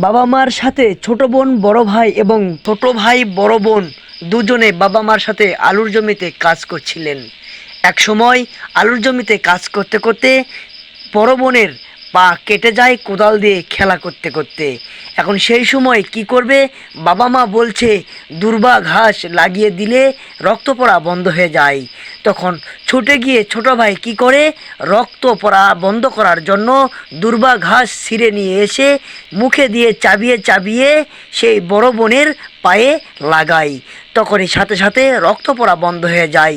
বাবা মার সাথে ছোট বোন বড় ভাই এবং ছোট ভাই বড় বোন দুজনে বাবা মার সাথে আলুর জমিতে কাজ করছিলেন। এক সময় আলুর জমিতে কাজ করতে করতে বড় বোনের পা কেটে যায় কোদাল দিয়ে খেলা করতে করতে। এখন সেই সময় কি করবে, বাবা মা বলছে দুর্বা ঘাস লাগিয়ে দিলে রক্ত পড়া বন্ধ হয়ে যায়। তখন ছুটে গিয়ে ছোট ভাই কি করে, রক্ত পড়া বন্ধ করার জন্য দুর্বা ঘাস ছিঁড়ে নিয়ে এসে মুখে দিয়ে চাবিয়ে চাবিয়ে সেই বড় বোনের পায়ে লাগায়। তখনই সাথে সাথে রক্ত পড়া বন্ধ হয়ে যায়।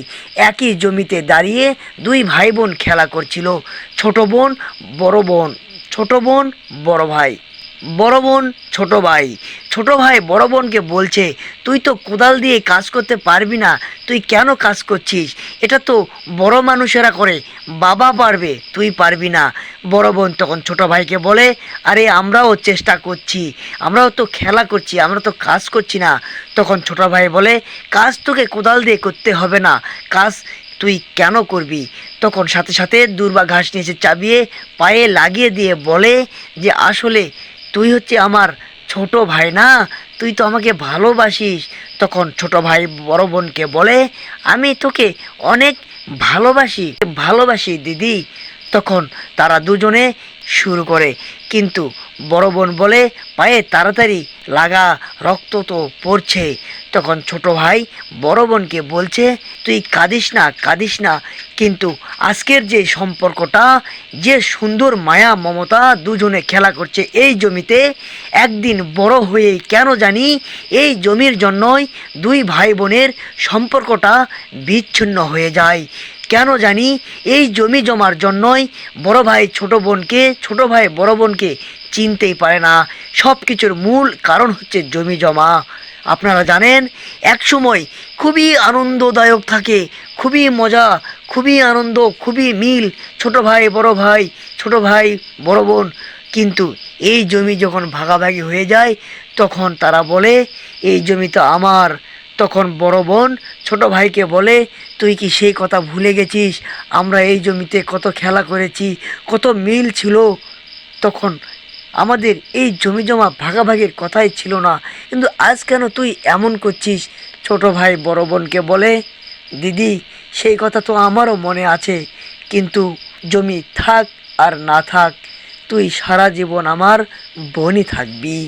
একই জমিতে দাঁড়িয়ে দুই ভাই বোন খেলা করছিল, ছোট বোন বড় বোন, ছোট বোন বড় ভাই, বড় বোন ছোট ভাই। ছোট ভাই বড় বোনকে বলছে, তুই তো কোদাল দিয়ে কাজ করতে পারবি না, তুই কেন কাজ করছিস? এটা তো বড় মানুষেরা করে, বাবা পারবে, তুই পারবি না। বড় বোন তখন ছোট ভাইকে বলে, আরে আমরাও চেষ্টা করছি, আমরাও তো খেলা করছি, আমরা তো কাজ করছি না। তখন ছোট ভাই বলে, কাজ তোকে কোদাল দিয়ে করতে হবে না, কাজ তুই কেন করবি? তখন সাথে সাথে দুর্বা ঘাস নিয়ে এসে চাবিয়ে পায়ে লাগিয়ে দিয়ে বলে যে, আসলে তুই হচ্ছে আমার ছোট ভাই না, তুই তো আমাকে ভালোবাসিস। তখন ছোট ভাই বড় বোনকে বলে, আমি তোকে অনেক ভালোবাসি, ভালোবাসি দিদি। তখন তারা দুজনে শুরু করে, কিন্তু বড় বোন বলে, পায়ে তাড়াতাড়ি লাগা, রক্ত তো পড়ছে। তখন ছোট ভাই বড় বোনকে বলছে, তুই কাঁদিস না, কাঁদিস না, কিন্তু আজকের যে সম্পর্কটা, যে সুন্দর মায়া মমতা দুজনে খেলা করছে এই জমিতে, একদিন বড় হয়ে কেন জানি এই জমির জন্যই দুই ভাই বোনের সম্পর্কটা বিচ্ছিন্ন হয়ে যায়। কেন জানি এই জমি জমার জন্যই বড় ভাই ছোট বোনকে, ছোট ভাই বড় বোনকে চিনতেই পারে না। সব কিছুর মূল কারণ হচ্ছে জমি জমা। আপনারা জানেন, এক সময় খুবই আনন্দদায়ক থাকে, খুবই মজা, খুবই আনন্দ, খুবই মিল, ছোট ভাই বড় ভাই, ছোট ভাই বড় বোন। কিন্তু এই জমি যখন ভাগাভাগি হয়ে যায়, তখন তারা বলে, এই জমি তো আমার। তখন বড় বোন ছোট ভাইকে বলে, তুই কি সেই কথা ভুলে গেছিস? আমরা এই জমিতে কত খেলা করেছি, কত মিল ছিল, তখন আমাদের এই জমি জমা ভাগাভাগির কথাই ছিল না, কিন্তু আজ কেন তুই এমন করছিস? ছোট ভাই বড় বোনকে বলে, দিদি সেই কথা তো আমারও মনে আছে, কিন্তু জমি থাক আর না থাক, তুই সারা জীবন আমার বোনই থাকবি।